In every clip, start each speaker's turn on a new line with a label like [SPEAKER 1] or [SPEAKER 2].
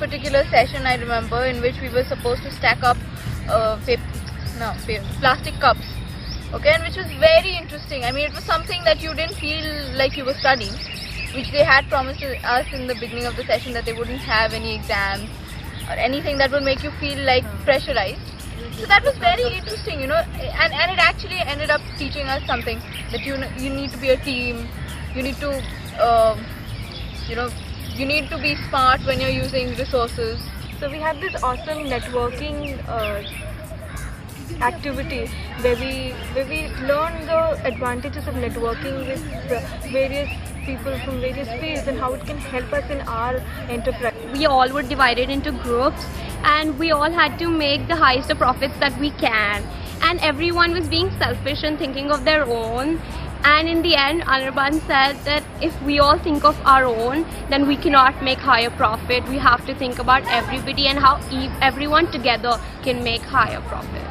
[SPEAKER 1] particular session I remember in which we were supposed to stack up plastic cups, okay, and which was very interesting. I mean, it was something that you didn't feel like you were studying, which they had promised us in the beginning of the session, that they wouldn't have any exams or anything that would make you feel like pressurized. So that was very interesting, you know, and it actually ended up teaching us something, that you need to be a team, you need to you need to be smart when you're using resources.
[SPEAKER 2] So we had this awesome networking activity where we learned the advantages of networking with various people from various fields and how it can help us in our enterprise.
[SPEAKER 3] We all were divided into groups and we all had to make the highest of profits that we can, and everyone was being selfish and thinking of their own. And in the end, Anirban said that if we all think of our own, then we cannot make higher profit. We have to think about everybody and how everyone together can make higher profit.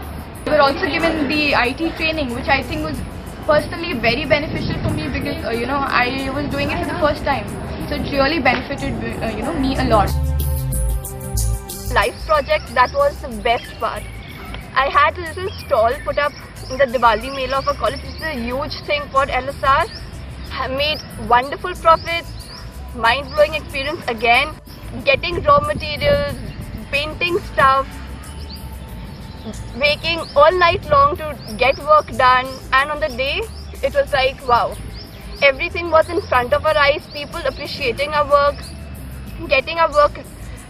[SPEAKER 1] We were also given the IT training, which I think was personally very beneficial for me, because I was doing it for the first time, so it really benefited me a lot.
[SPEAKER 4] Life project, that was the best part. I had a little stall put up in the Diwali Mela of our college. This is a huge thing for LSR. Have made wonderful profits, mind-blowing experience again. Getting raw materials, painting stuff, waking all night long to get work done, and on the day it was like wow, everything was in front of our eyes, people appreciating our work, getting our work,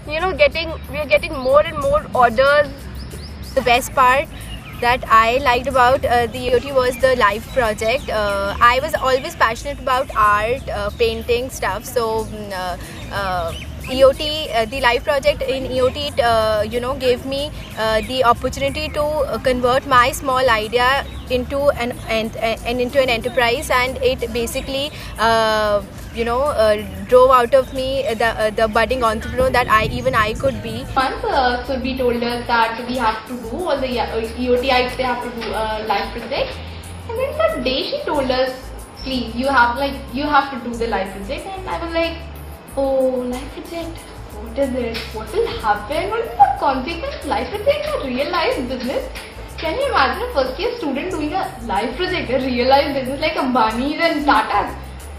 [SPEAKER 4] we are getting more and more orders.
[SPEAKER 5] The best part that I liked about the EOT was the life project. I was always passionate about art, painting stuff, so EOT, the life project in EOT, gave me the opportunity to convert my small idea into an enterprise, and it basically drove out of me the budding entrepreneur that I could be.
[SPEAKER 1] Once Surbhi told us that we have to do all the EOTites, they have to do a life project, and then that day she told us, please, you have to do the life project, and I was like, oh, life project, what is it? What will happen? What is the consequence? Life project, a real life business? Can you imagine a first year student doing a life project, a real life business like Ambani's and Tata's?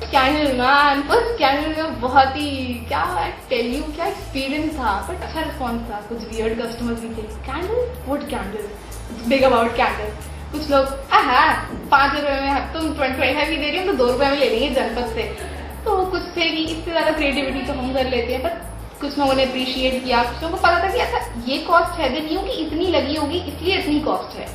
[SPEAKER 1] Scandal man, first scandal में बहुत ही I tell you क्या experience था, but अच्छा response था. कुछ weird customers भी थे. Candle? What candle? It's big about candle. कुछ लोग 5 रुपए में तुम 25 भी दे रही हो तो 2 रुपए में ले लेंगे जनपद से. तो कुछ थे कि इससे ज़्यादा क्रिएटिविटी तो हम कर लेते हैं, बट कुछ लोगों ने अप्रिशिएट किया, कुछ लोगों को पता था कि ऐसा ये कॉस्ट है, नहीं हो कि इतनी लगी होगी इसलिए इतनी कॉस्ट है.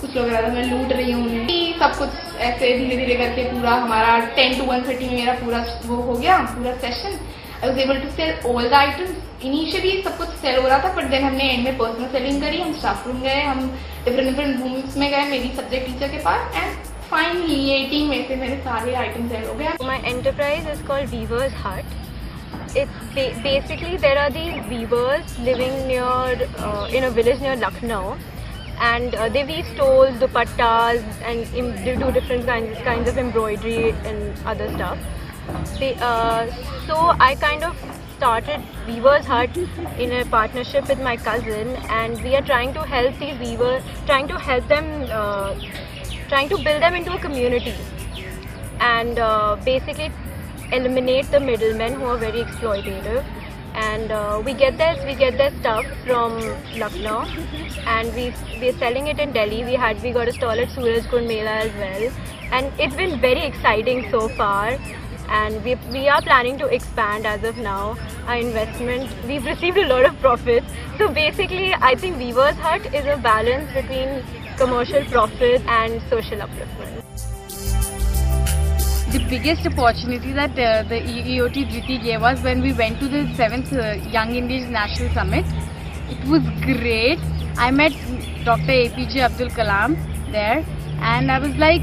[SPEAKER 1] कुछ लोग मैं लूट रही हूँ उन्हें. सब कुछ ऐसे धीरे धीरे करके पूरा हमारा 10 to 1:30 में मेरा पूरा वो हो गया, पूरा session. I was able to sell all the items. Initially सब कुछ सेल हो रहा था, बट देन हमने एंड में पर्सनल सेलिंग करी. हम स्टाफ रूम गए, हम डिफरेंट रूम्स में गए मेरी सब्जेक्ट टीचर के पास, एंड finally 18 में से मेरे सारे आइटम सेल हो गए.
[SPEAKER 2] My enterprise is called Weaver's Hut. It's basically there are these weavers living near in a village near Lucknow, and they weave stoles, dupattas, and they do different kinds of embroidery and other stuff. So I kind of started Weaver's Hut in a partnership with my cousin, and we are trying to help these weavers, trying to help them, trying to build them into a community, and basically eliminate the middlemen who are very exploitative. And we get their stuff from Lucknow, and we're selling it in Delhi. We got a stall at Surajkund Mela as well, and it's been very exciting so far. And we are planning to expand as of now. Our investment, we've received a lot of profits. So basically, I think Weaver's Hut is a balance between commercial profit and social upliftment.
[SPEAKER 1] The biggest opportunity that the EOT Dhriti gave us when we went to the 7th Young Indians National Summit. It was great. I met Dr. APJ Abdul Kalam there, and I was like,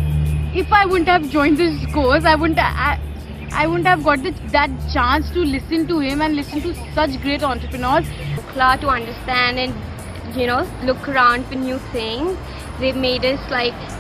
[SPEAKER 1] if I wouldn't have joined this course, I wouldn't have got that chance to listen to him and listen to such great entrepreneurs.
[SPEAKER 3] To understand and look around for new things. They made us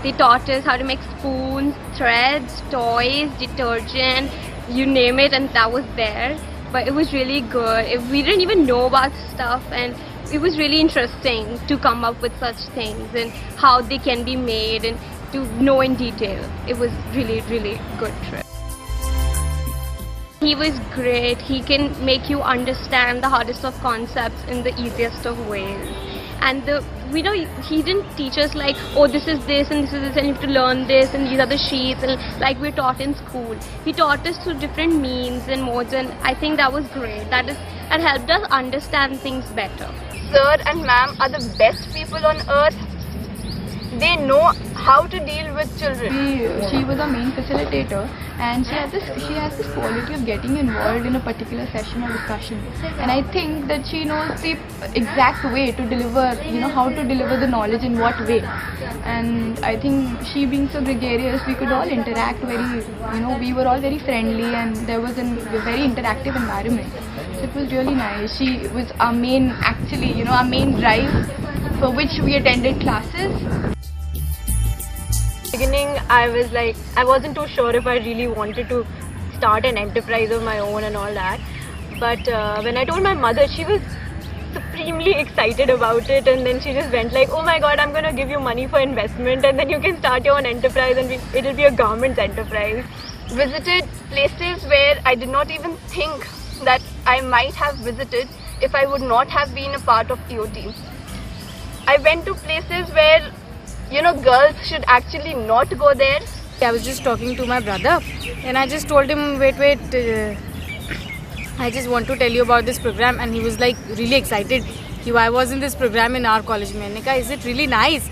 [SPEAKER 3] they taught us how to make spoons, threads, toys, detergent, you name it, and that was there. but it was really good. We didn't even know about stuff, and it was really interesting to come up with such things and how they can be made and to know in detail. It was really, really good trip. He was great. He can make you understand the hardest of concepts in the easiest of ways. And he didn't teach us like, oh, this is this and this is this and you have to learn this and these are the sheets and like we're taught in school. He taught us through different means and modes, and I think that was great. That helped us understand things better.
[SPEAKER 4] Sir and ma'am are the best people on earth. They know how to deal with children.
[SPEAKER 6] She was our main facilitator, and she has this quality of getting involved in a particular session or discussion. And I think that she knows the exact way to deliver, how to deliver the knowledge in what way. And I think she being so gregarious, we could all interact we were all very friendly, and there was a very interactive environment. So it was really nice. She was our main, our main drive for which we attended classes.
[SPEAKER 2] Beginning, I wasn't too sure if I really wanted to start an enterprise of my own and all that. But when I told my mother, she was supremely excited about it, and then she just went like, oh my god, I'm gonna give you money for investment and then you can start your own enterprise and it'll be a government's enterprise.
[SPEAKER 4] Visited places where I did not even think that I might have visited if I would not have been a part of EOT. I went to places where girls should actually not go there.
[SPEAKER 7] I was just talking to my brother and I just told him, wait, I just want to tell you about this program, and he was like really excited. I was in this program in our college. Manika, is it really nice?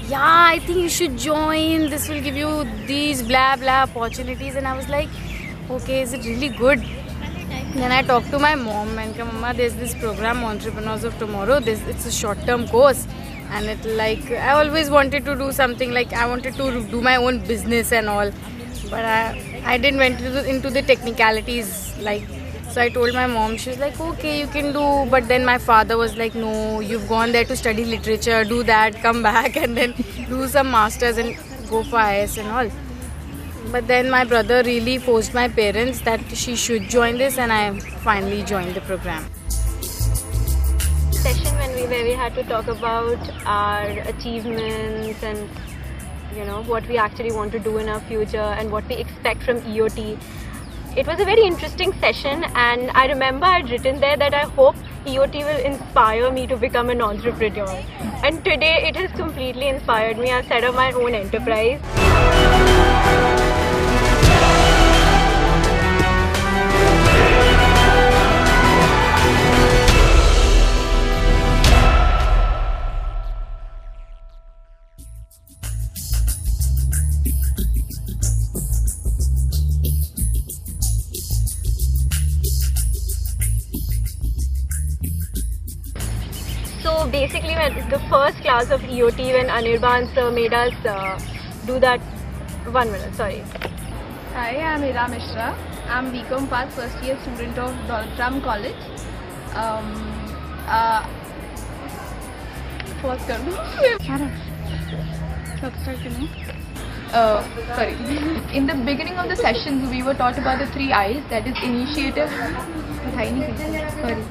[SPEAKER 7] Yeah, I think you should join. This will give you these blah blah opportunities. And I was like, okay, is it really good? Then I talked to my mom and said, Mama, there's this program, Entrepreneurs of Tomorrow. It's a short-term course. And I always wanted to do something, like I wanted to do my own business and all, but I didn't went into the technicalities. So I told my mom. She was like, okay, you can do. But then my father was like, no, you've gone there to study literature, do that, come back and then do some masters and go for IS and all. But then my brother really forced my parents that she should join this, and I finally joined the program.
[SPEAKER 2] Session where we had to talk about our achievements and what we actually want to do in our future and what we expect from EOT. It was a very interesting session, and I remember I'd written there that I hope EOT will inspire me to become an entrepreneur. And today it has completely inspired me. I've set up my own enterprise. So basically, the first class of EOT, when Anirban sir made us do that. 1 minute, sorry.
[SPEAKER 6] Hi, I'm Ira Mishra. I'm BCom Pass first year student of Donald College. Sorry. In the beginning of the sessions, we were taught about the 3 I's, that is initiative. Sorry.